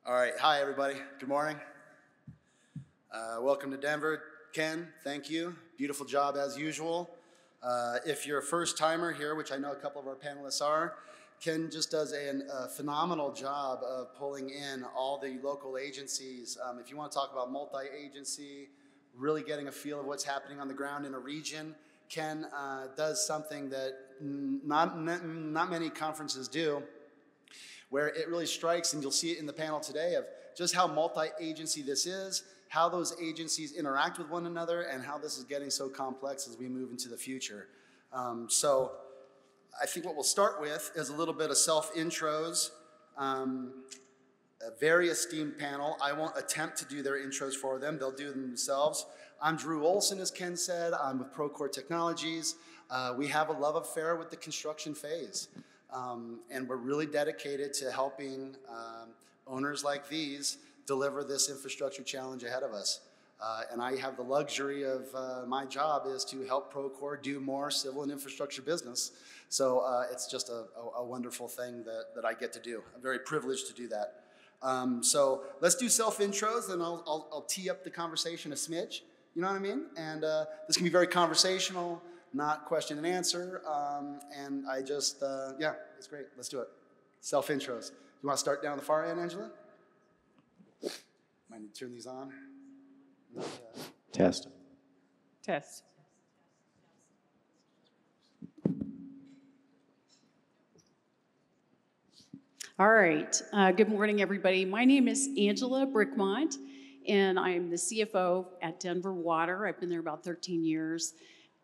All right, hi everybody, good morning. Welcome to Denver. Ken, thank you. Beautiful job as usual. If you're a first timer here, which I know a couple of our panelists are, Ken just does a phenomenal job of pulling in all the local agencies. If you want to talk about multi-agency, really getting a feel of what's happening on the ground in a region, Ken does something that not many conferences do, where it really strikes, and you'll see it in the panel today, of just how multi-agency this is, how those agencies interact with one another, and how this is getting so complex as we move into the future. So I think what we'll start with is a little bit of self-intros. A very esteemed panel. I won't attempt to do their intros for them. They'll do them themselves. I'm Drew Olson, as Ken said. I'm with Procore Technologies. We have a love affair with the construction phase. And we're really dedicated to helping owners like these deliver this infrastructure challenge ahead of us. And I have the luxury of my job is to help Procore do more civil and infrastructure business. So it's just a wonderful thing that I get to do. I'm very privileged to do that. So let's do self-intros, and I'll tee up the conversation a smidge. You know what I mean? And this can be very conversational, not question and answer, and I just, yeah, it's great. Let's do it. Self-intros. You want to start down the far end, Angela? Might need to turn these on. Test. Test. All right. Good morning, everybody. My name is Angela Brickmont, and I'm the CFO at Denver Water. I've been there about 13 years.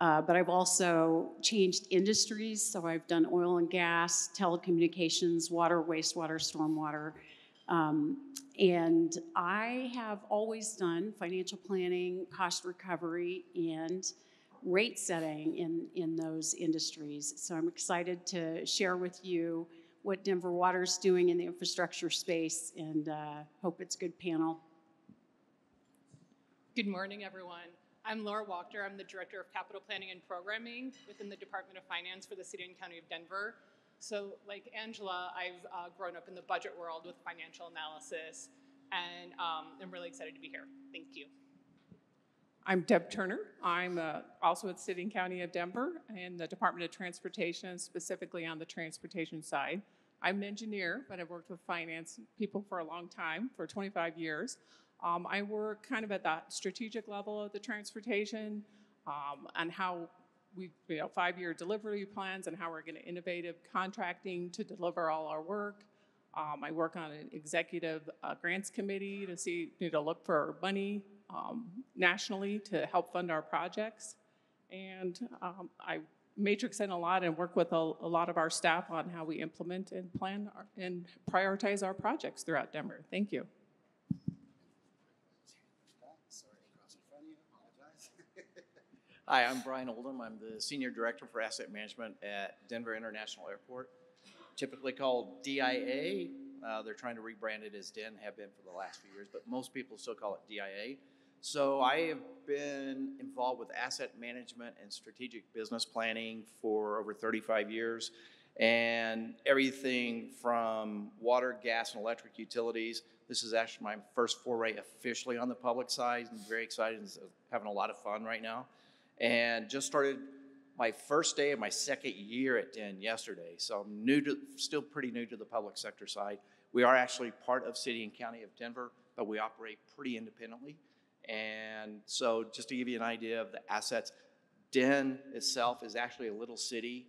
But I've also changed industries, so I've done oil and gas, telecommunications, water, wastewater, stormwater. And I have always done financial planning, cost recovery, and rate setting in those industries. So I'm excited to share with you what Denver Water's doing in the infrastructure space, and hope it's a good panel. Good morning, everyone. I'm Laura Wachter. I'm the Director of Capital Planning and Programming within the Department of Finance for the City and County of Denver. So like Angela, I've grown up in the budget world with financial analysis, and I'm really excited to be here. Thank you. I'm Deb Turner. I'm also at City and County of Denver in the Department of Transportation, specifically on the transportation side. I'm an engineer, but I've worked with finance people for a long time, for 25 years. I work kind of at that strategic level of the transportation and how we, 5-year delivery plans and how we're going to innovative contracting to deliver all our work. I work on an executive grants committee to look for money nationally to help fund our projects. And I matrix in a lot and work with a lot of our staff on how we implement and plan and prioritize our projects throughout Denver. Thank you. Hi, I'm Brian Oldham. I'm the Senior Director for Asset Management at Denver International Airport, typically called DIA. They're trying to rebrand it as DEN, have been for the last few years, but most people still call it DIA. So I have been involved with asset management and strategic business planning for over 35 years, and everything from water, gas, and electric utilities. This is actually my first foray officially on the public side. I'm very excited and having a lot of fun right now. And just started my first day of my second year at DEN yesterday. So I'm still pretty new to the public sector side. We are actually part of City and County of Denver, but we operate pretty independently. And so just to give you an idea of the assets, DEN itself is actually a little city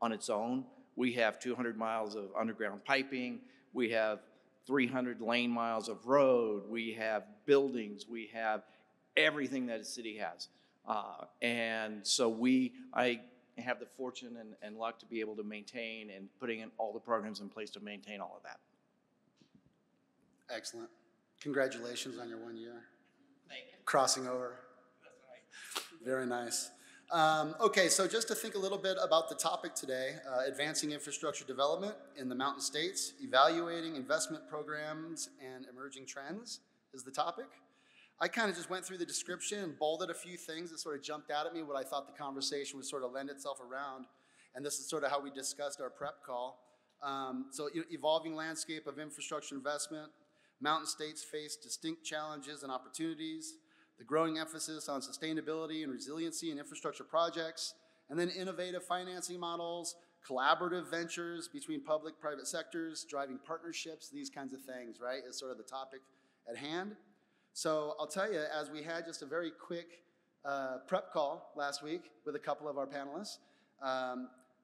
on its own. We have 200 miles of underground piping. We have 300 lane miles of road. We have buildings. We have everything that a city has. And so I have the fortune and luck to be able to maintain and putting in all the programs in place to maintain all of that. Excellent. Congratulations on your 1 year. Thank you. Crossing over. That's right. Very nice. Okay, so just to think a little bit about the topic today, advancing infrastructure development in the Mountain States, evaluating investment programs and emerging trends is the topic. I kind of just went through the description and bolded a few things that sort of jumped out at me, what I thought the conversation would sort of lend itself around. And this is sort of how we discussed our prep call. So evolving landscape of infrastructure investment, Mountain states face distinct challenges and opportunities, the growing emphasis on sustainability and resiliency in infrastructure projects, and then innovative financing models, collaborative ventures between public-private sectors, driving partnerships, these kinds of things, right, is sort of the topic at hand. So I'll tell you, as we had just a very quick prep call last week with a couple of our panelists,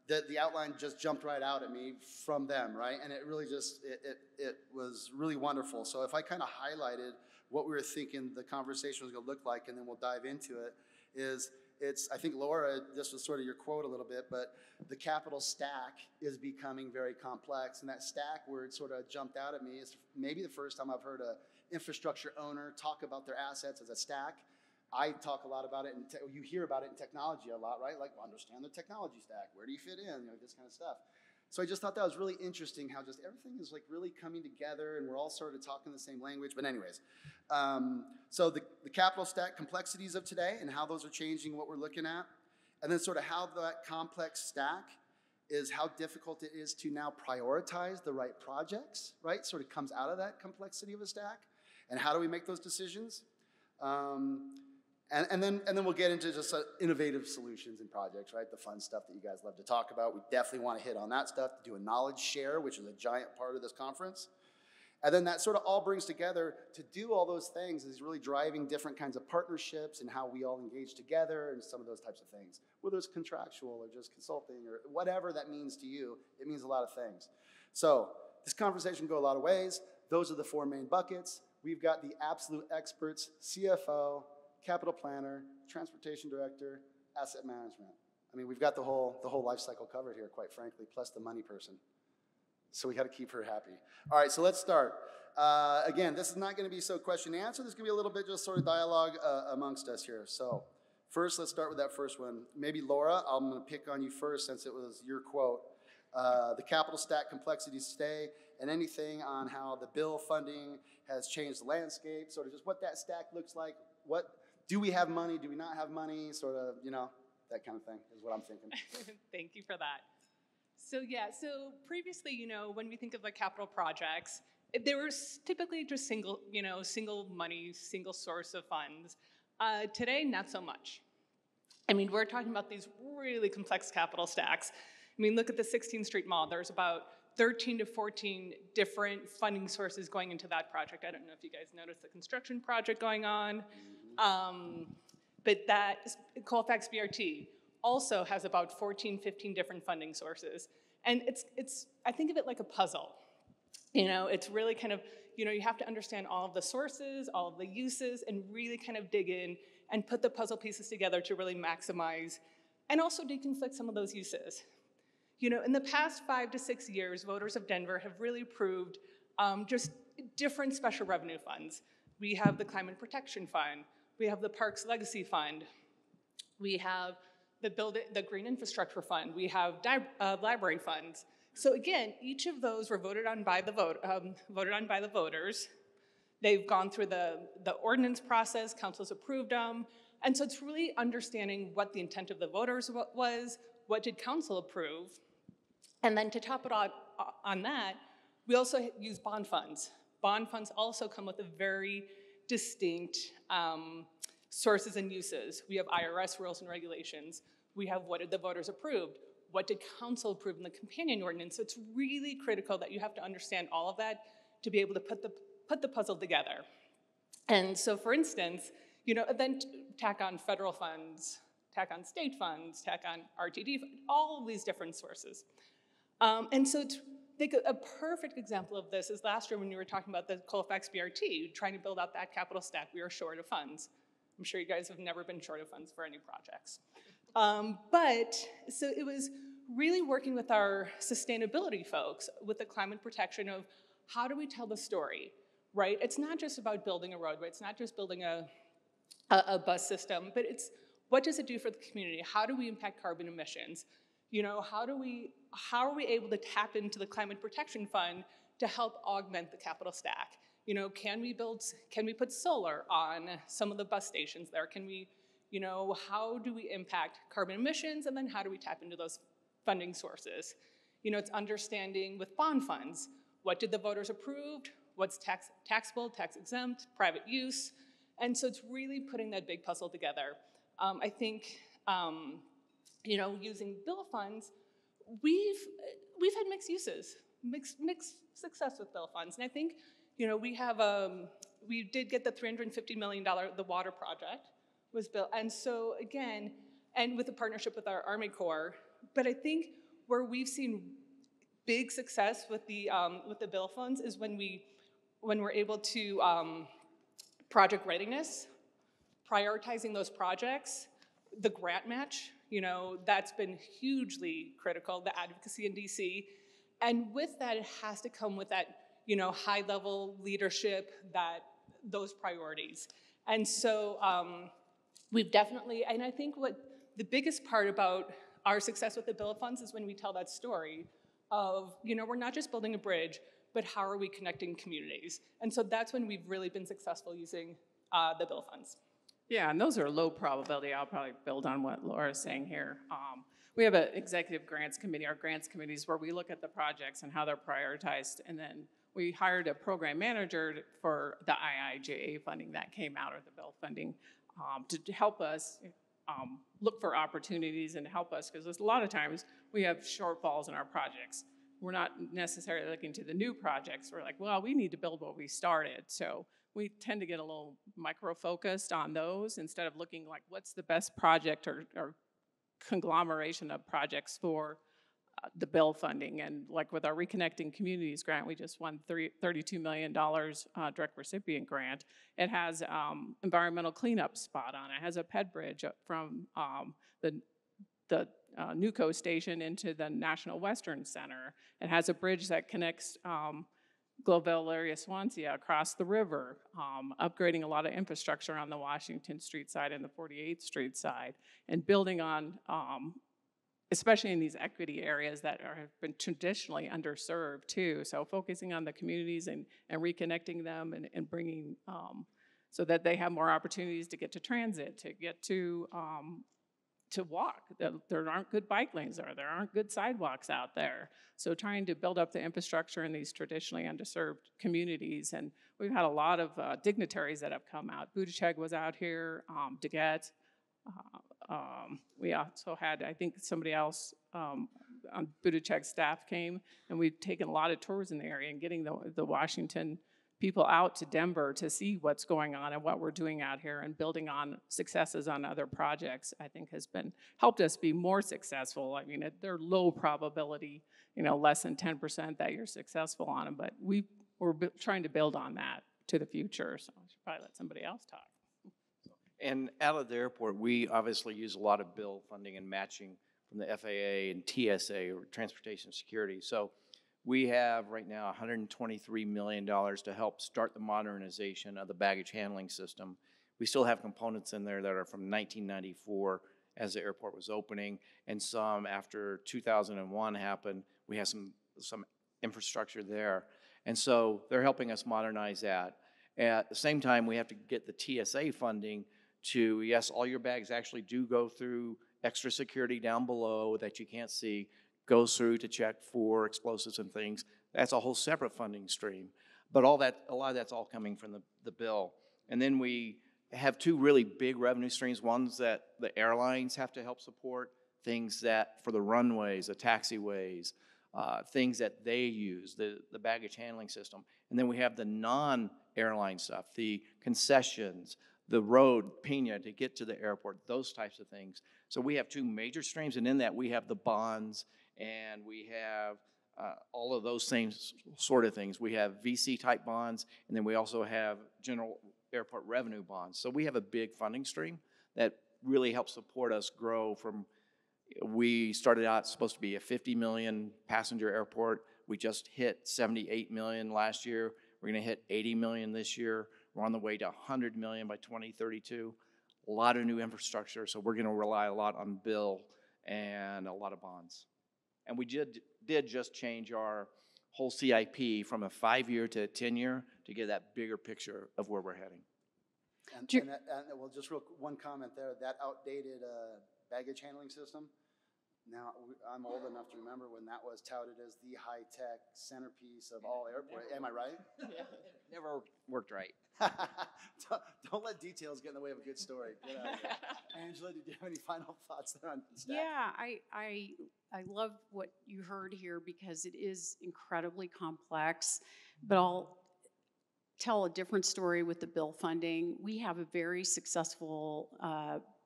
the outline just jumped right out at me from them, right? And it really just, it was really wonderful. So if I kind of highlighted what we were thinking the conversation was gonna look like, and then we'll dive into it, I think Laura, this was sort of your quote a little bit, but the capital stack is becoming very complex. And that stack word sort of jumped out at me. It's maybe the first time I've heard an infrastructure owner talk about their assets as a stack. I talk a lot about it, and you hear about it in technology a lot, right? Like, understand the technology stack. Where do you fit in? This kind of stuff. So I just thought that was really interesting how just everything is like really coming together and we're all sort of talking the same language. But anyways, so the capital stack complexities of today and how those are changing what we're looking at. And then sort of how that complex stack is how difficult it is to now prioritize the right projects, right? Sort of comes out of that complexity of a stack. And how do we make those decisions? And then we'll get into just innovative solutions and projects, right? The fun stuff that you guys love to talk about. We definitely want to hit on that stuff, to do a knowledge share, which is a giant part of this conference. And then that sort of all brings together to do all those things is really driving different kinds of partnerships and how we all engage together and some of those types of things. Whether it's contractual or just consulting or whatever that means to you, it means a lot of things. So this conversation can go a lot of ways. Those are the four main buckets. We've got the absolute experts, CFO, capital planner, transportation director, asset management. I mean, we've got the whole life cycle covered here, quite frankly, plus the money person. So we got to keep her happy. All right, so let's start. Again, this is not going to be so question and answer. This is going to be a little bit just sort of dialogue amongst us here. So first, let's start with that first one. Maybe Laura, I'm going to pick on you first since it was your quote. The capital stack complexities stay, and anything on how the bill funding has changed the landscape, sort of just what that stack looks like. Do we have money? Do we not have money? Sort of, that kind of thing is what I'm thinking. Thank you for that. So previously, when we think of like capital projects, they were typically just single money, single source of funds. Today, not so much. I mean, we're talking about these really complex capital stacks. I mean, look at the 16th Street Mall. There's about 13 to 14 different funding sources going into that project. I don't know if you guys noticed the construction project going on. But that Colfax BRT also has about 14, 15 different funding sources. And I think of it like a puzzle. It's really kind of, you have to understand all of the sources, all of the uses, and really kind of dig in and put the puzzle pieces together to really maximize and also deconflict some of those uses. In the past 5 to 6 years, voters of Denver have really approved just different special revenue funds. We have the Climate Protection Fund. We have the Parks Legacy Fund. We have the Green Infrastructure Fund. We have library funds. So again, each of those were voted on by the voters. They've gone through the ordinance process. Council's approved them. And so it's really understanding what the intent of the voters was, what did council approve, and then to top it on that, we also use bond funds. Bond funds also come with a very distinct sources and uses. We have IRS rules and regulations. We have what did the voters approve? What did council approve in the companion ordinance? So it's really critical that you have to understand all of that to be able to put the puzzle together. And so, for instance, then tack on federal funds, tack on state funds, tack on RTD, all of these different sources. And so a perfect example of this is last year when we were talking about the Colfax BRT, trying to build out that capital stack, we were short of funds. I'm sure you guys have never been short of funds for any projects. So it was really working with our sustainability folks with the climate protection of how do we tell the story, right? It's not just about building a roadway. It's not just building a bus system, but it's what does it do for the community? How do we impact carbon emissions? How are we able to tap into the Climate Protection Fund to help augment the capital stack? Can we put solar on some of the bus stations there? Can we, how do we impact carbon emissions? And then how do we tap into those funding sources? It's understanding with bond funds, what did the voters approve? what's taxable, tax exempt, private use. And so it's really putting that big puzzle together. I think, using bill funds, we've had mixed uses, mixed success with bill funds. And I think, we did get the $350 million, the water project was built. And so again, and with a partnership with our Army Corps, but I think where we've seen big success with the bill funds is when we're able to project readiness, prioritizing those projects, the grant match, that's been hugely critical, the advocacy in DC. And with that, it has to come with that, high-level leadership, those priorities. And so we've definitely, and I think what the biggest part about our success with the bill funds is when we tell that story of, we're not just building a bridge, but how are we connecting communities? And so that's when we've really been successful using the bill funds. Yeah, and those are low probability. I'll probably build on what Laura's saying here. We have an executive grants committee, our grants committees, where we look at the projects and how they're prioritized, and then we hired a program manager for the IIJA funding that came out of the bill funding to help us look for opportunities and help us, because a lot of times we have shortfalls in our projects. We're not necessarily looking to the new projects. We're like, well, we need to build what we started. So we tend to get a little micro-focused on those instead of looking like what's the best project or conglomeration of projects for the bill funding. And like with our Reconnecting Communities grant, we just won $32 million direct recipient grant. It has environmental cleanup spot on it. It has a ped bridge from the Newco station into the National Western Center. It has a bridge that connects Gloville area Swansea across the river, upgrading a lot of infrastructure on the Washington Street side and the 48th Street side, and building on, especially in these equity areas that have been traditionally underserved too. So focusing on the communities and reconnecting them and bringing, so that they have more opportunities to get to transit, to get to walk. There aren't good bike lanes there aren't good sidewalks out there. So trying to build up the infrastructure in these traditionally underserved communities. And we've had a lot of dignitaries that have come out. Buttigieg was out here, DeGette. We also had, I think somebody else on Buttigieg's staff came, and we've taken a lot of tours in the area and getting the Washington people out to Denver to see what's going on and what we're doing out here, and building on successes on other projects, I think has helped us be more successful. I mean, they're low probability, less than 10% that you're successful on them, but we're trying to build on that to the future. So I should probably let somebody else talk. And out of the airport, we obviously use a lot of bill funding and matching from the FAA and TSA, or Transportation Security. So we have right now $123 million to help start the modernization of the baggage handling system. We still have components in there that are from 1994 as the airport was opening, and some after 2001 happened. We have some infrastructure there. And so they're helping us modernize that. At the same time, we have to get the TSA funding to, yes, all your bags actually do go through extra security down below that you can't see, goes through to check for explosives and things. That's a whole separate funding stream. But a lot of that's all coming from the bill. And then we have two really big revenue streams. One's that the airlines have to help support, things that for the runways, the taxiways, things that they use, the baggage handling system. And then we have the non-airline stuff, the concessions, the road, Pena, to get to the airport, those types of things. So we have two major streams, and in that we have the bonds, and we have all of those same sort of things. We have VC-type bonds, and then we also have general airport revenue bonds. So we have a big funding stream that really helps support us grow from, we started out supposed to be a 50 million passenger airport. We just hit 78 million last year. We're gonna hit 80 million this year. We're on the way to 100 million by 2032. A lot of new infrastructure, so we're gonna rely a lot on bill and a lot of bonds. And we did just change our whole CIP from a 5-year to a 10-year to get that bigger picture of where we're heading. Well, just one comment there. That outdated baggage handling system, Now, I'm old enough to remember when that was touted as the high-tech centerpiece of all airports. Am I right? Never worked right. Don't let details get in the way of a good story. Get out of here. Angela, did you have any final thoughts there on staff? Yeah, I love what you heard here because it is incredibly complex, but I'll tell a different story with the bill funding. We have a very successful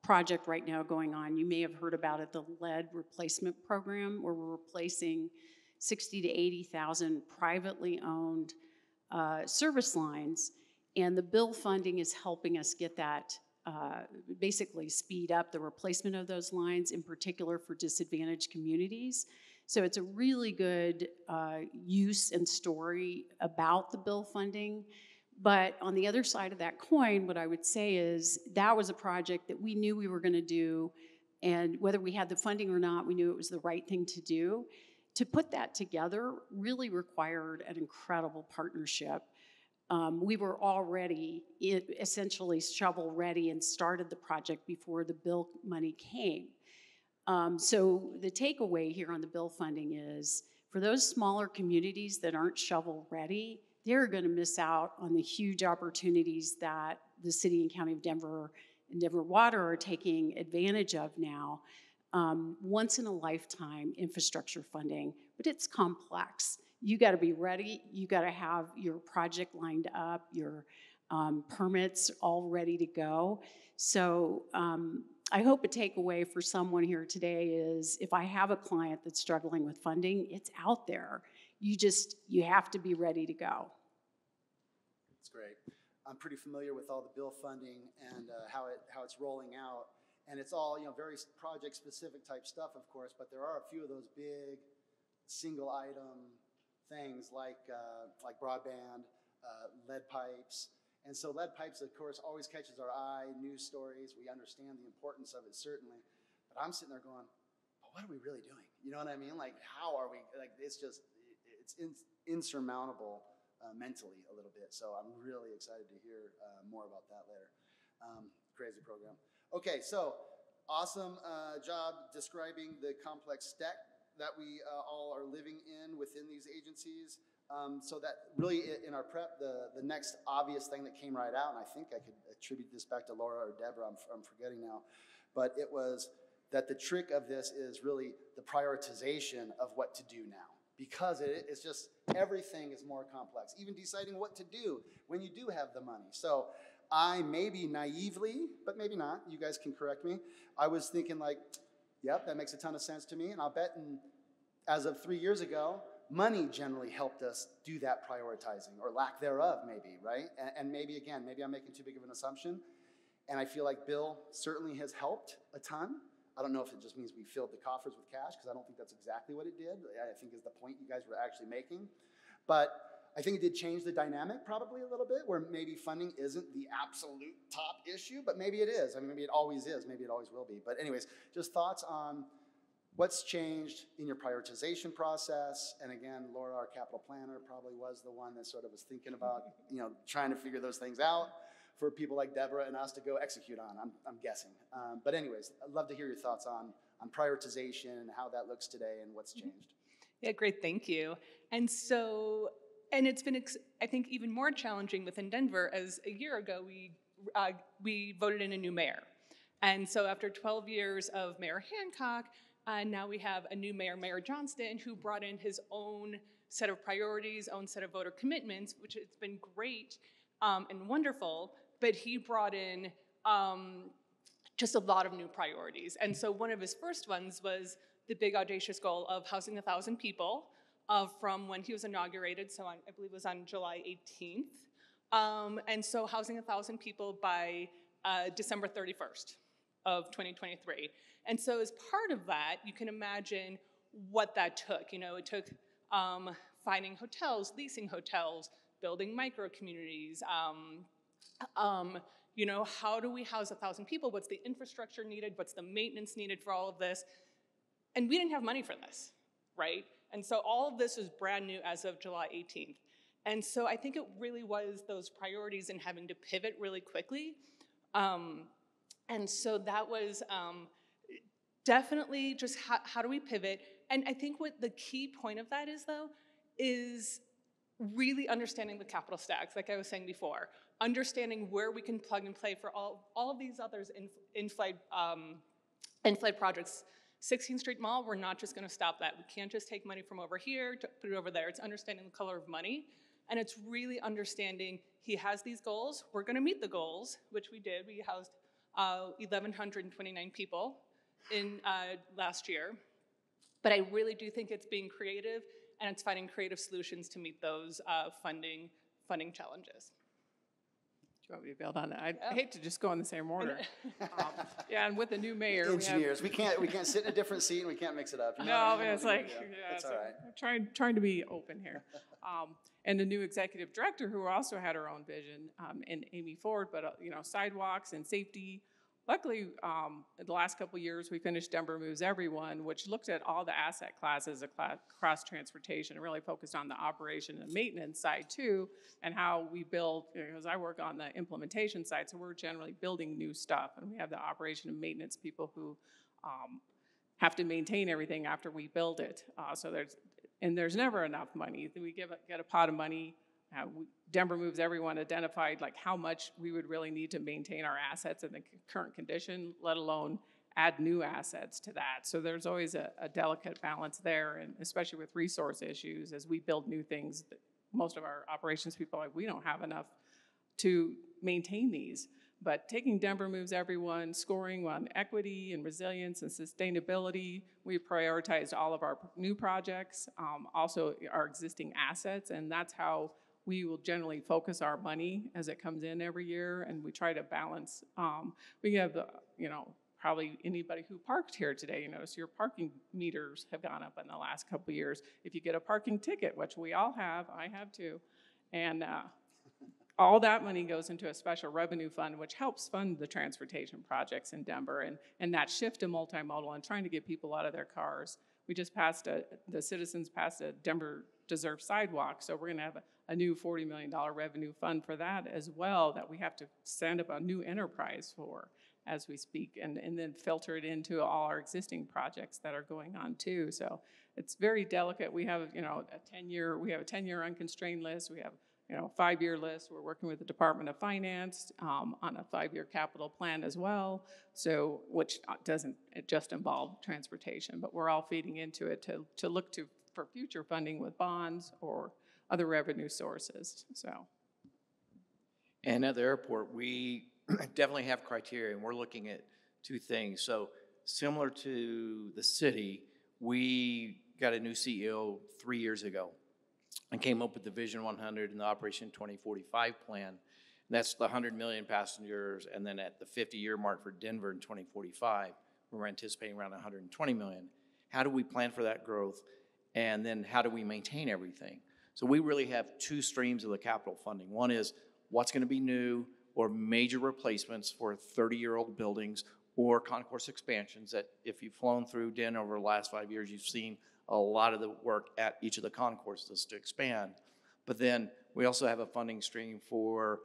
project right now going on. You may have heard about it, the lead replacement program, where we're replacing 60 to 80,000 privately owned service lines, and the bill funding is helping us get that, basically speed up the replacement of those lines, in particular for disadvantaged communities. So it's a really good use and story about the bill funding. But on the other side of that coin, what I would say is that was a project that we knew we were going to do, and whether we had the funding or not, we knew it was the right thing to do. To put that together really required an incredible partnership. We were already essentially shovel ready and started the project before the bill money came. So the takeaway here on the bill funding is for those smaller communities that aren't shovel ready, they're going to miss out on the huge opportunities that the city and county of Denver and Denver Water are taking advantage of now. Once in a lifetime infrastructure funding, but it's complex. You got to be ready. You got to have your project lined up, your permits all ready to go. So I hope a takeaway for someone here today is if I have a client that's struggling with funding, it's out there. You have to be ready to go. That's great. I'm pretty familiar with all the bill funding and how it's rolling out. And it's all, very project-specific type stuff, of course, but there are a few of those big single-item things like broadband, lead pipes. And so lead pipes, of course, always catches our eye, news stories. We understand the importance of it, certainly. But I'm sitting there going, but what are we really doing? You know what I mean? Like, how are we, it's insurmountable mentally a little bit. So I'm really excited to hear more about that later. Crazy program. Okay, so awesome job describing the complex stack that we all are living in within these agencies. So that really in our prep, the next obvious thing that came right out, and I think I could attribute this back to Laura or Deborah, I'm forgetting now, but it was that the trick of this is really the prioritization of what to do now. Because it's just, everything is more complex, even deciding what to do when you do have the money. So I maybe naively, but maybe not, you guys can correct me, I was thinking like, yep, that makes a ton of sense to me, and I'll bet as of 3 years ago, money generally helped us do that prioritizing, or lack thereof maybe, right? And maybe I'm making too big of an assumption, and I feel like Bill certainly has helped a ton. I don't know if it just means we filled the coffers with cash, because I don't think that's exactly what it did. I think is the point you guys were actually making. But I think it did change the dynamic probably a little bit, where maybe funding isn't the absolute top issue, but maybe it is. I mean, maybe it always is. Maybe it always will be. But anyways, just thoughts on what's changed in your prioritization process. And again, Laura, our capital planner, probably was the one that sort of was thinking about, trying to figure those things out for people like Deborah and us to go execute on, I'm guessing. But anyways, I'd love to hear your thoughts on prioritization and how that looks today and what's changed. Yeah, great, thank you. And it's been, I think, even more challenging within Denver, as a year ago we voted in a new mayor. And so after 12 years of Mayor Hancock, now we have a new mayor, Mayor Johnston, who brought in his own set of priorities, own set of voter commitments, which has been great and wonderful, but he brought in just a lot of new priorities. And so one of his first ones was the big audacious goal of housing 1,000 people from when he was inaugurated, so I believe it was on July 18th. And so housing 1,000 people by December 31st of 2023. And so as part of that, you can imagine what that took. It took finding hotels, leasing hotels, building micro-communities. How do we house 1,000 people? What's the infrastructure needed? What's the maintenance needed for all of this? And we didn't have money for this, right? And so all of this was brand new as of July 18th. And so I think it really was those priorities and having to pivot really quickly. And so that was definitely just how do we pivot? And I think what the key point of that is, though, is really understanding the capital stacks, like I was saying before, understanding where we can plug and play for all of these others in-flight projects. 16th Street Mall, we're not just going to stop that. We can't just take money from over here to put it over there. It's understanding the color of money, and it's really understanding he has these goals. We're going to meet the goals, which we did. We housed 1,129 people in last year. But I really do think it's being creative, and it's finding creative solutions to meet those funding challenges. Do you want me to build on that? I hate to just go in the same order. Yeah, and with the new mayor, engineers, we can't sit in a different seat and we can't mix it up. You know no, what I mean? it's like That's all right. Trying to be open here. And the new executive director, who also had her own vision, and Amy Ford, but sidewalks and safety. Luckily, in the last couple of years, we finished Denver Moves Everyone, which looked at all the asset classes across transportation and really focused on the operation and maintenance side too, and how we build, because I work on the implementation side, so we're generally building new stuff, and we have the operation and maintenance people who have to maintain everything after we build it. So there's never enough money. We get a pot of money. Denver Moves Everyone identified like how much we would really need to maintain our assets in the current condition, let alone add new assets to that. So there's always a delicate balance there, and especially with resource issues as we build new things, most of our operations people are like, we don't have enough to maintain these. But taking Denver Moves Everyone, scoring on equity and resilience and sustainability, we prioritized all of our new projects, also our existing assets, and that's how we will generally focus our money as it comes in every year, and we try to balance. We have, probably anybody who parked here today, so your parking meters have gone up in the last couple of years. If you get a parking ticket, which we all have, I have too, and all that money goes into a special revenue fund, which helps fund the transportation projects in Denver, and that shift to multimodal and trying to get people out of their cars. We just the citizens passed a Denver Deserves Sidewalk, so we're gonna have a new $40 million revenue fund for that as well, that we have to stand up a new enterprise for as we speak, and then filter it into all our existing projects that are going on too. So it's very delicate. We have, a 10-year unconstrained list. We have, a 5-year list. We're working with the Department of Finance on a 5-year capital plan as well. So, which doesn't just involve transportation, but we're all feeding into it to look for future funding with bonds or other revenue sources. So, and at the airport, we definitely have criteria, and we're looking at two things. So, similar to the city, we got a new CEO 3 years ago and came up with the Vision 100 and the Operation 2045 plan. And that's the 100 million passengers, and then at the 50-year mark for Denver in 2045, we're anticipating around 120 million. How do we plan for that growth? And then how do we maintain everything? So we really have two streams of the capital funding. One is what's going to be new or major replacements for 30-year-old buildings or concourse expansions that if you've flown through Den over the last 5 years, you've seen a lot of the work at each of the concourses to expand. But then we also have a funding stream for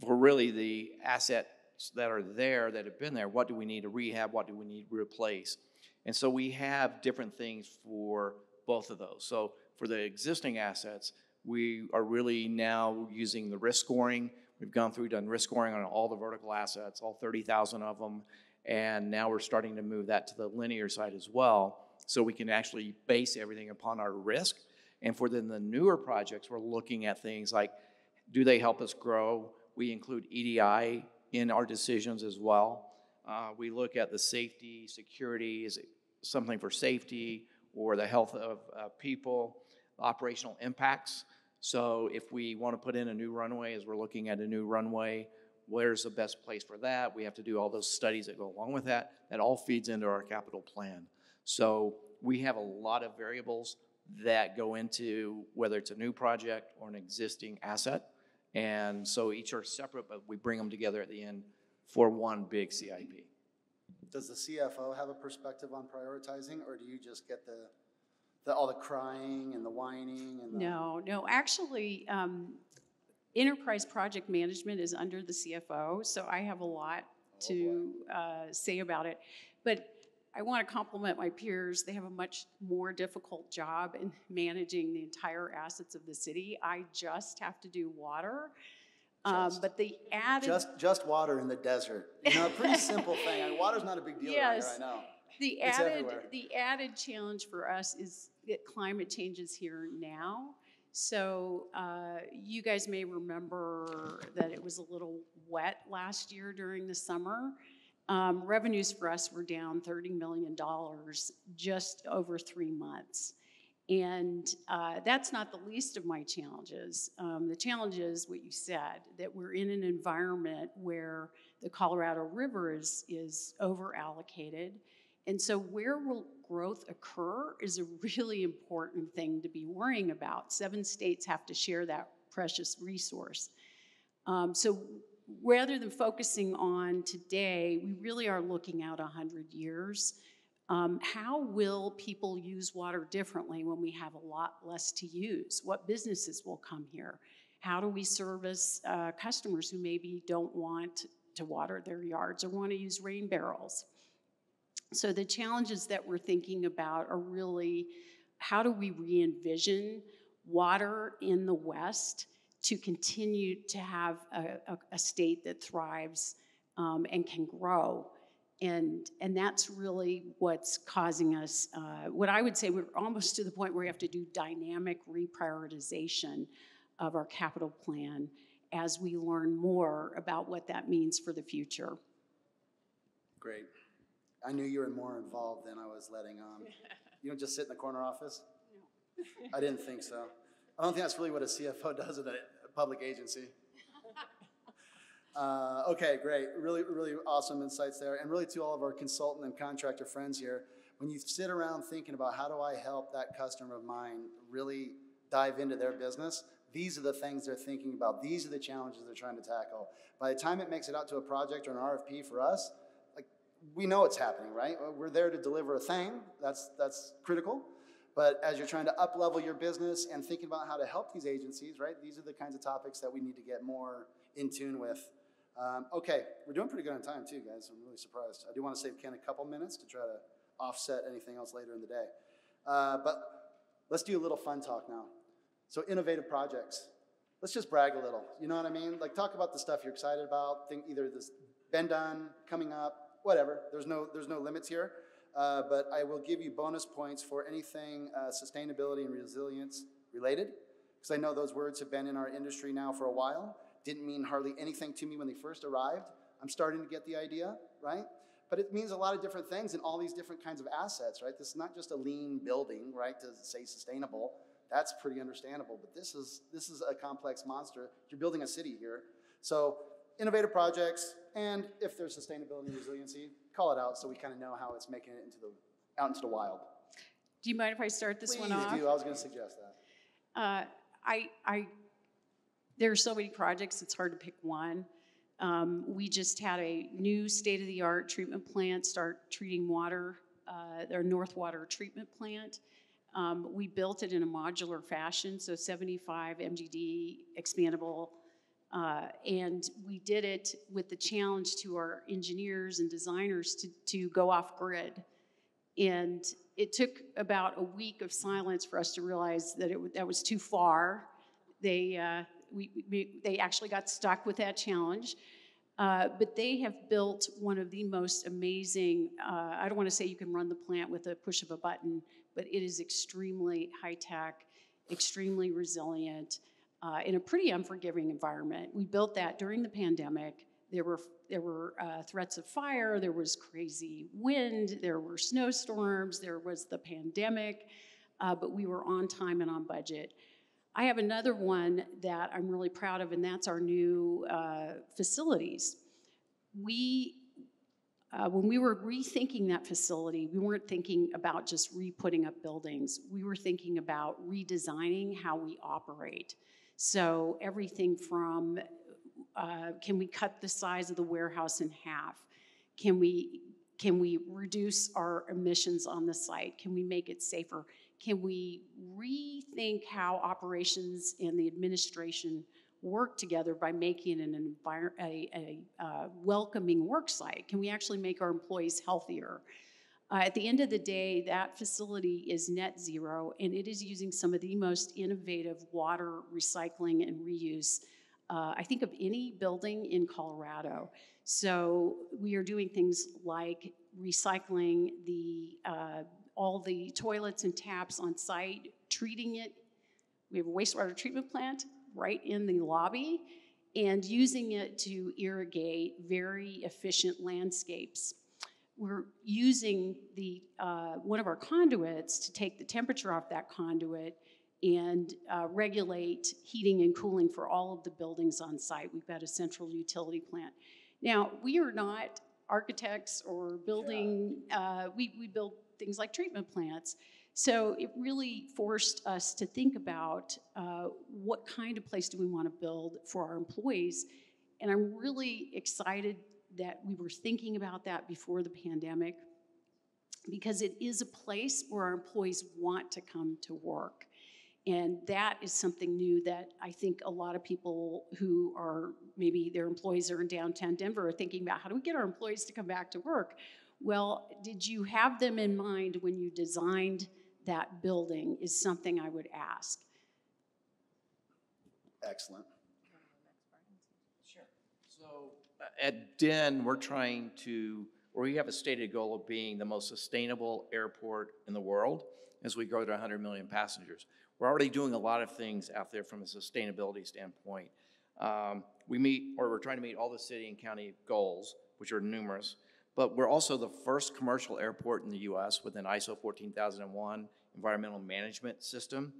really the assets that are there, that have been there. What do we need to rehab? What do we need to replace? And so we have different things for both of those. So for the existing assets, we are really now using the risk scoring. We've done risk scoring on all the vertical assets, all 30,000 of them, and now we're starting to move that to the linear side as well, so we can actually base everything upon our risk. And for the newer projects, we're looking at things like, do they help us grow? We include EDI in our decisions as well. We look at the safety, security, is it something for safety or the health of people, operational impacts. So if we want to put in a new runway, as we're looking at a new runway, where's the best place for that? We have to do all those studies that go along with that. That all feeds into our capital plan. So we have a lot of variables that go into whether it's a new project or an existing asset. And so each are separate, but we bring them together at the end for one big CIP. Does the CFO have a perspective on prioritizing, or do you just get all the crying and the whining? And No. Actually, enterprise project management is under the CFO, so I have a lot to say about it. But I want to compliment my peers. They have a much more difficult job in managing the entire assets of the city. I just have to do water. But the added... Just water in the desert. You know, a pretty simple thing. I mean, water's not a big deal around here, I know. The added challenge for us is that climate change is here now. So you guys may remember that it was a little wet last year during the summer. Revenues for us were down $30 million just over 3 months. And that's not the least of my challenges. The challenge is what you said, that we're in an environment where the Colorado River is over-allocated. And so where will growth occur is a really important thing to be worrying about. 7 states have to share that precious resource. So rather than focusing on today, we really are looking out 100 years. How will people use water differently when we have a lot less to use? What businesses will come here? How do we service customers who maybe don't want to water their yards or want to use rain barrels? So the challenges that we're thinking about are really, how do we re-envision water in the West to continue to have a state that thrives and can grow? And that's really what's causing us, what I would say we're almost to the point where we have to do dynamic reprioritization of our capital plan as we learn more about what that means for the future. Great. I knew you were more involved than I was letting on. You don't just sit in the corner office? No. I didn't think so. I don't think that's really what a CFO does at a public agency. Okay, great. Really, really awesome insights there. And really to all of our consultant and contractor friends here, when you sit around thinking about how do I help that customer of mine really dive into their business, these are the things they're thinking about. These are the challenges they're trying to tackle. By the time it makes it out to a project or an RFP for us, we know it's happening, right? We're there to deliver a thing. That's critical. But as you're trying to up-level your business and thinking about how to help these agencies, right? These are the kinds of topics that we need to get more in tune with. Okay, we're doing pretty good on time too, guys. I'm really surprised. I do want to save Ken a couple minutes to try to offset anything else later in the day. But let's do a little fun talk now. So innovative projects. Let's just brag a little. You know what I mean? Like talk about the stuff you're excited about. Think either this been done, coming up, whatever. There's no limits here. But I will give you bonus points for anything sustainability and resilience related, because I know those words have been in our industry now for a while. Didn't mean hardly anything to me when they first arrived. I'm starting to get the idea, right? But it means a lot of different things in all these different kinds of assets, right? This is not just a lean building, right, to say sustainable. That's pretty understandable, but this is a complex monster. You're building a city here. So innovative projects, and if there's sustainability and resiliency, call it out so we kind of know how it's making it out into the wild. Do you mind if I start this one off? Please do. I was going to suggest that. There are so many projects, it's hard to pick one. We just had a new state-of-the-art treatment plant start treating water, their North Water Treatment Plant. We built it in a modular fashion, so 75 MGD expandable. And we did it with the challenge to our engineers and designers to go off grid. And it took about a week of silence for us to realize that that was too far. They actually got stuck with that challenge. But they have built one of the most amazing, I don't want to say you can run the plant with a push of a button, but it is extremely high-tech, extremely resilient, in a pretty unforgiving environment. We built that during the pandemic. There were threats of fire, there was crazy wind, there were snowstorms, there was the pandemic, but we were on time and on budget. I have another one that I'm really proud of, and that's our new facilities. When we were rethinking that facility, we weren't thinking about just re-putting up buildings. We were thinking about redesigning how we operate. So everything from, can we cut the size of the warehouse in half? Can we reduce our emissions on the site? Can we make it safer? Can we rethink how operations and the administration work together by making it a welcoming work site? Can we actually make our employees healthier? At the end of the day, that facility is net zero, and it is using some of the most innovative water recycling and reuse, I think, of any building in Colorado. So we are doing things like recycling all the toilets and taps on site, treating it. We have a wastewater treatment plant right in the lobby, and using it to irrigate very efficient landscapes. We're using one of our conduits to take the temperature off that conduit and regulate heating and cooling for all of the buildings on site. We've got a central utility plant. Now, we are not architects or building, we build things like treatment plants. So it really forced us to think about what kind of place do we want to build for our employees. And I'm really excited that we were thinking about that before the pandemic, because it is a place where our employees want to come to work. And that is something new that I think a lot of people who are, maybe their employees are in downtown Denver, are thinking about, how do we get our employees to come back to work? Well, did you have them in mind when you designed that building, is something I would ask. Excellent. Sure. So at DEN, we have a stated goal of being the most sustainable airport in the world as we grow to 100 million passengers. We're already doing a lot of things out there from a sustainability standpoint. We're trying to meet all the city and county goals, which are numerous, but we're also the first commercial airport in the US with an ISO 14001 environmental management system.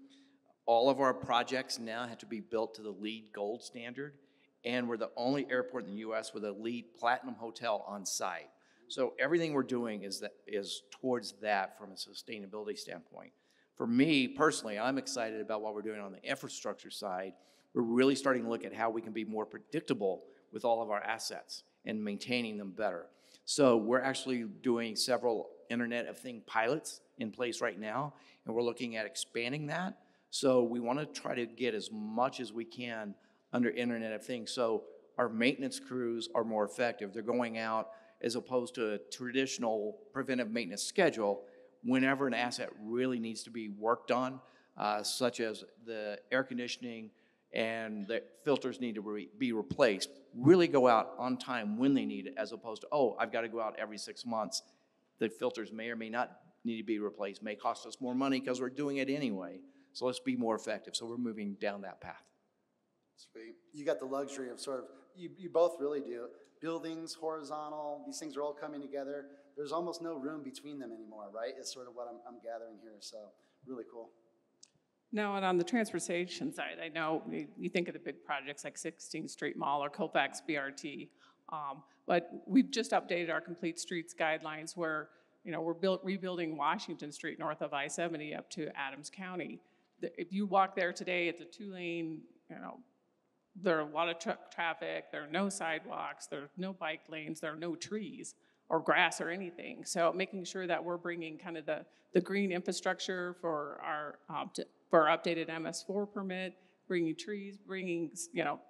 All of our projects now have to be built to the LEED Gold standard, and we're the only airport in the US with a LEED Platinum hotel on site. So everything we're doing is towards that from a sustainability standpoint. For me personally, I'm excited about what we're doing on the infrastructure side. We're really starting to look at how we can be more predictable with all of our assets and maintaining them better. So we're actually doing several Internet of Things pilots in place right now, and we're looking at expanding that. So we want to try to get as much as we can under Internet of Things, so our maintenance crews are more effective. They're going out as opposed to a traditional preventive maintenance schedule whenever an asset really needs to be worked on, such as the air conditioning and the filters need to be replaced. Really go out on time when they need it, as opposed to, oh, I've got to go out every 6 months. The filters may or may not need to be replaced, may cost us more money because we're doing it anyway. So let's be more effective. So we're moving down that path. Sweet. You got the luxury of sort of, you both really do. Buildings, horizontal, these things are all coming together. There's almost no room between them anymore, right? Is sort of what I'm gathering here. So really cool. No, and on the transportation side, I know you think of the big projects like 16th Street Mall or Colfax BRT, but we've just updated our complete streets guidelines where, we're rebuilding Washington Street north of I-70 up to Adams County. If you walk there today, it's a 2-lane, there are a lot of truck traffic, there are no sidewalks, there are no bike lanes, there are no trees or grass or anything. So making sure that we're bringing kind of the green infrastructure for our updated MS4 permit, bringing trees, bringing,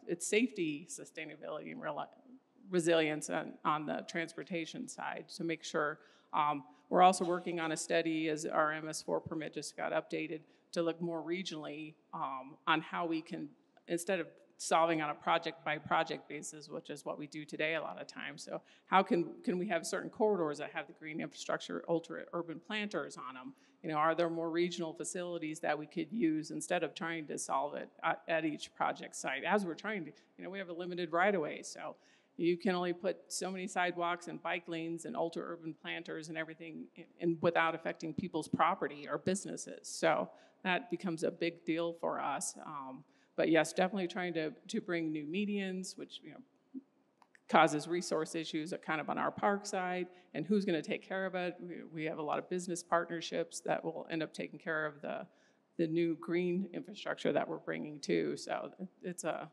it's safety, sustainability, and resilience on the transportation side to make sure. We're also working on a study as our MS4 permit just got updated to look more regionally on how we can, instead of solving on a project-by-project basis, which is what we do today a lot of times. So how can we have certain corridors that have the green infrastructure, ultra-urban planters on them? Are there more regional facilities that we could use instead of trying to solve it at each project site? As we're trying to, we have a limited right-of-way, so you can only put so many sidewalks and bike lanes and ultra-urban planters and everything in without affecting people's property or businesses. So that becomes a big deal for us. But yes, definitely trying to bring new medians, which causes resource issues kind of on our park side, and who's going to take care of it. We have a lot of business partnerships that will end up taking care of the new green infrastructure that we're bringing too. So it's a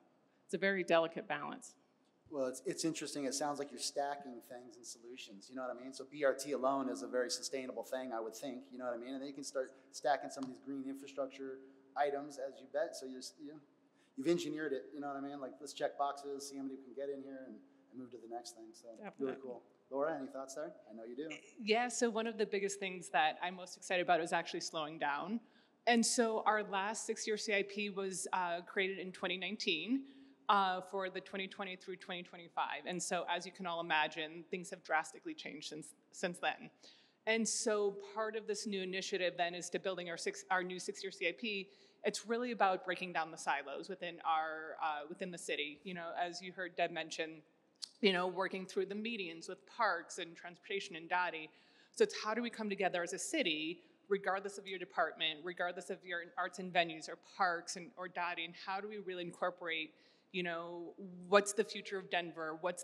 very delicate balance. Well, it's interesting. It sounds like you're stacking things and solutions. You know what I mean? So BRT alone is a very sustainable thing, I would think. You know what I mean? And then you can start stacking some of these green infrastructure items as you bet. So you've engineered it. You know what I mean? Like, let's check boxes, see how many we can get in here, and move to the next thing. So definitely. Really cool. Laura, any thoughts there? I know you do. Yeah, so one of the biggest things that I'm most excited about is actually slowing down. And so our last 6-year CIP was created in 2019 for the 2020 through 2025. And so as you can all imagine, things have drastically changed since then. And so part of this new initiative then is to building our new 6-year CIP. It's really about breaking down the silos within the city. You know, as you heard Deb mention, you know, working through the medians with parks and transportation and DOTI. So it's how do we come together as a city, regardless of your department, regardless of your arts and venues or parks or DOTI, and how do we really incorporate, you know, what's the future of Denver? What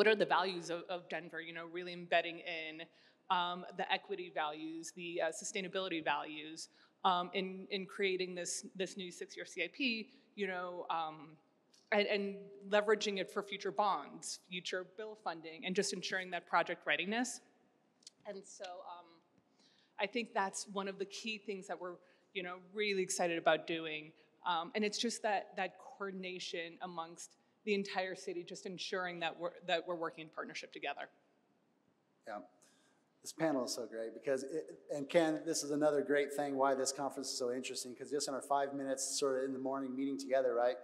are the values of Denver? You know, really embedding in the equity values, the sustainability values, in creating this new 6-year CIP, you know, and leveraging it for future bonds, future bill funding, and just ensuring that project readiness. And so I think that's one of the key things that we're, you know, really excited about doing. And it's just that coordination amongst the entire city, just ensuring that we're working in partnership together. Yeah. This panel is so great because, and Ken, this is another great thing why this conference is so interesting, because just in our 5 minutes sort of in the morning meeting together, right,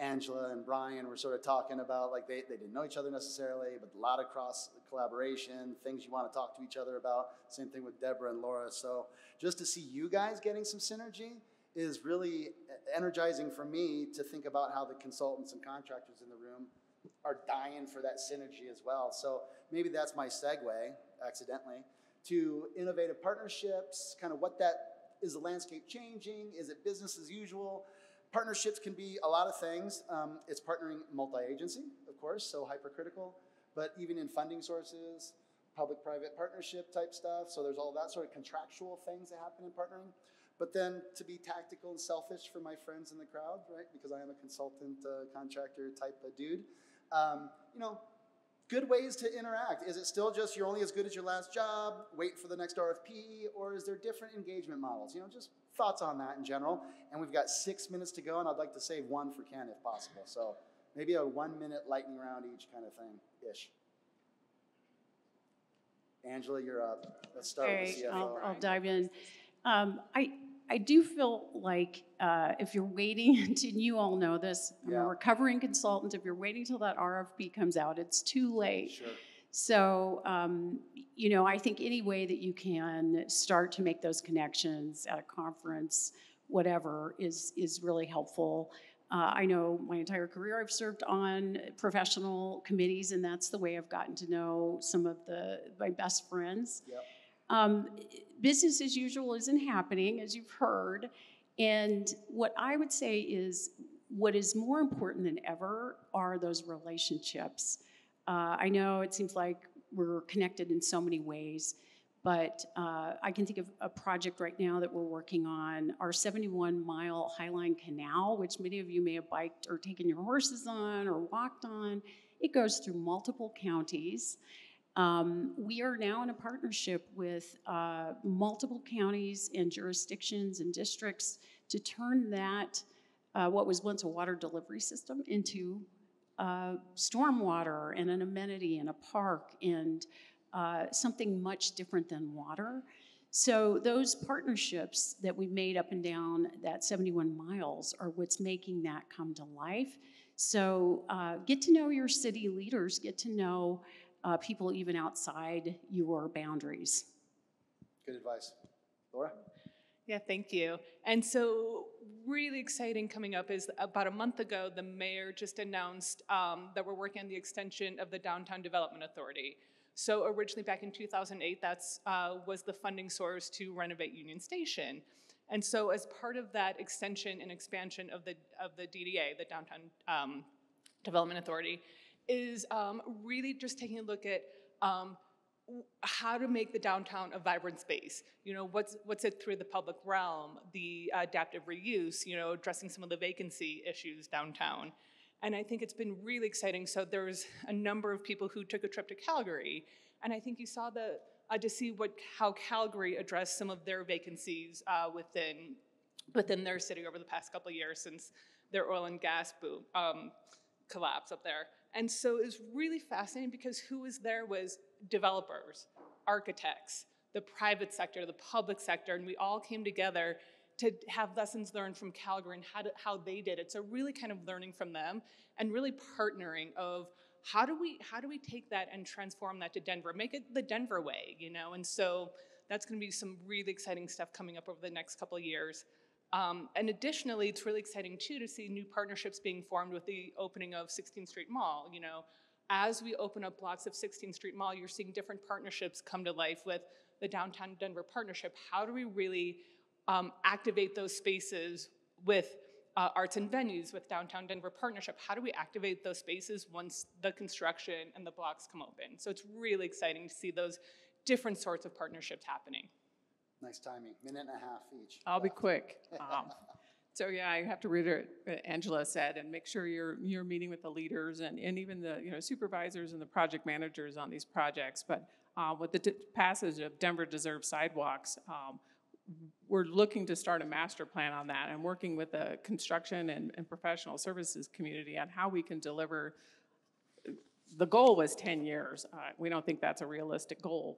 Angela and Brian were sort of talking about, like, they didn't know each other necessarily, but a lot of cross collaboration, things you want to talk to each other about. Same thing with Deborah and Laura. So just to see you guys getting some synergy is really energizing for me to think about how the consultants and contractors in the room are dying for that synergy as well. So maybe that's my segue, accidentally, to innovative partnerships, kind of what that, is the landscape changing? Is it business as usual? Partnerships can be a lot of things. It's partnering multi-agency, of course, so hypercritical, but even in funding sources, public-private partnership type stuff. So there's all that sort of contractual things that happen in partnering. But then to be tactical and selfish for my friends in the crowd, right? Because I am a consultant, contractor type of dude. You know, good ways to interact. Is it still just you're only as good as your last job, wait for the next RFP, or is there different engagement models? You know, just thoughts on that in general. And we've got 6 minutes to go, and I'd like to save one for Ken if possible. So maybe a 1 minute lightning round each kind of thing-ish. Angela, you're up. Let's start with the CFO. I'll dive in. I do feel like if you're waiting, and you all know this, I'm a recovering consultant, if you're waiting till that RFP comes out, it's too late. Sure. So, you know, I think any way that you can start to make those connections at a conference, whatever, is really helpful. I know my entire career I've served on professional committees, and that's the way I've gotten to know some of my best friends. Yep. Business as usual isn't happening, as you've heard. And what I would say is what is more important than ever are those relationships. I know it seems like we're connected in so many ways, but I can think of a project right now that we're working on, our 71-mile Highline Canal, which many of you may have biked or taken your horses on or walked on. It goes through multiple counties. We are now in a partnership with multiple counties and jurisdictions and districts to turn that, what was once a water delivery system, into stormwater and an amenity and a park and something much different than water. So those partnerships that we made up and down that 71 miles are what's making that come to life. So get to know your city leaders, get to know people even outside your boundaries. Good advice. Laura? Yeah, thank you. And so really exciting coming up is about a month ago, the mayor just announced that we're working on the extension of the Downtown Development Authority. So originally back in 2008, that's was the funding source to renovate Union Station. And so as part of that extension and expansion of the DDA, the Downtown Development Authority, is really just taking a look at how to make the downtown a vibrant space. You know, what's it through the public realm, the adaptive reuse, you know, addressing some of the vacancy issues downtown. And I think it's been really exciting. So there's a number of people who took a trip to Calgary, and I think you saw to see how Calgary addressed some of their vacancies within their city over the past couple of years since their oil and gas boom. collapse up there. And so it was really fascinating because who was there was developers, architects, the private sector, the public sector, and we all came together to have lessons learned from Calgary and how they did it. So really kind of learning from them and really partnering of how do we take that and transform that to Denver, make it the Denver way, you know? And so that's going to be some really exciting stuff coming up over the next couple of years. And additionally, it's really exciting too to see new partnerships being formed with the opening of 16th Street Mall. You know, as we open up blocks of 16th Street Mall, you're seeing different partnerships come to life with the Downtown Denver Partnership. How do we really activate those spaces with arts and venues, with Downtown Denver Partnership? How do we activate those spaces once the construction and the blocks come open? So it's really exciting to see those different sorts of partnerships happening. Nice timing. Minute and a half each. I'll be quick. So yeah, I have to reiterate what Angela said and make sure you're meeting with the leaders and even the supervisors and the project managers on these projects. But with the passage of Denver Deserves Sidewalks, we're looking to start a master plan on that and working with the construction and professional services community on how we can deliver. The goal was 10 years. We don't think that's a realistic goal,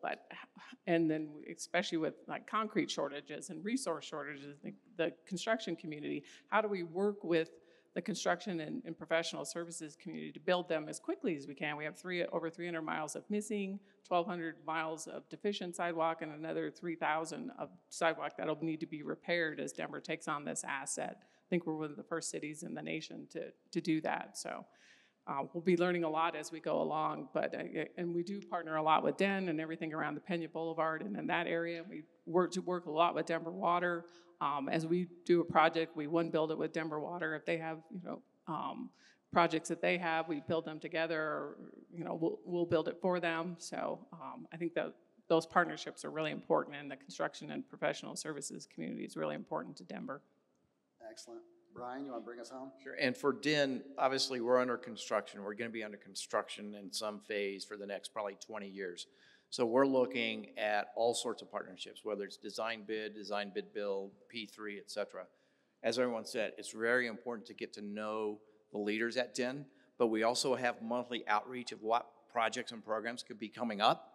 and then especially with like concrete shortages and resource shortages, the construction community, how do we work with the construction and professional services community to build them as quickly as we can? We have over 300 miles of missing, 1,200 miles of deficient sidewalk, and another 3,000 of sidewalk that'll need to be repaired as Denver takes on this asset. I think we're one of the first cities in the nation to do that. So. We'll be learning a lot as we go along, and we do partner a lot with DEN and everything around the Pena Boulevard and in that area. We work a lot with Denver Water. As we do a project, we build it with Denver Water. If they have projects that they have, we build them together, or we'll build it for them. So I think that those partnerships are really important, and the construction and professional services community is really important to Denver. Excellent. Brian, you want to bring us home? Sure. And for DEN, obviously we're under construction. We're going to be under construction in some phase for the next probably 20 years. So we're looking at all sorts of partnerships, whether it's design bid build, P3, et cetera. As everyone said, it's very important to get to know the leaders at DEN, but we also have monthly outreach of what projects and programs could be coming up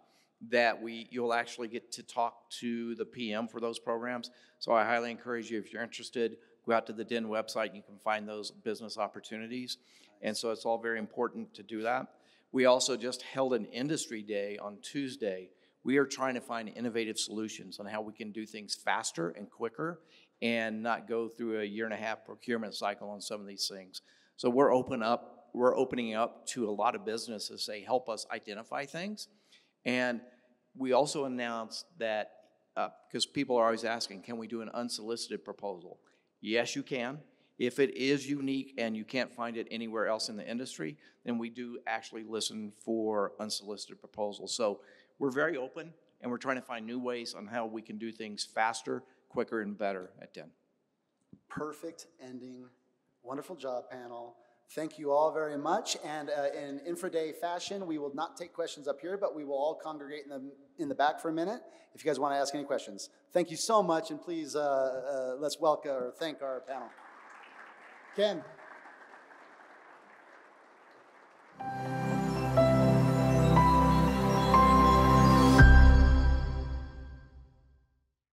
that you'll actually get to talk to the PM for those programs. So I highly encourage you, if you're interested, go out to the DEN website, you can find those business opportunities. And so it's all very important to do that. We also just held an industry day on Tuesday. We are trying to find innovative solutions on how we can do things faster and quicker and not go through a 1.5-year procurement cycle on some of these things. So we're opening up to a lot of businesses, say, help us identify things. And we also announced that, because people are always asking, can we do an unsolicited proposal? Yes, you can. If it is unique and you can't find it anywhere else in the industry, then we do actually listen for unsolicited proposals. So we're very open, and we're trying to find new ways on how we can do things faster, quicker, and better at DEN. Perfect ending. Wonderful job, panel. Thank you all very much. And in Infra-Day fashion, we will not take questions up here, but we will all congregate in the back for a minute if you guys want to ask any questions. Thank you so much, and please let's welcome or thank our panel. Ken.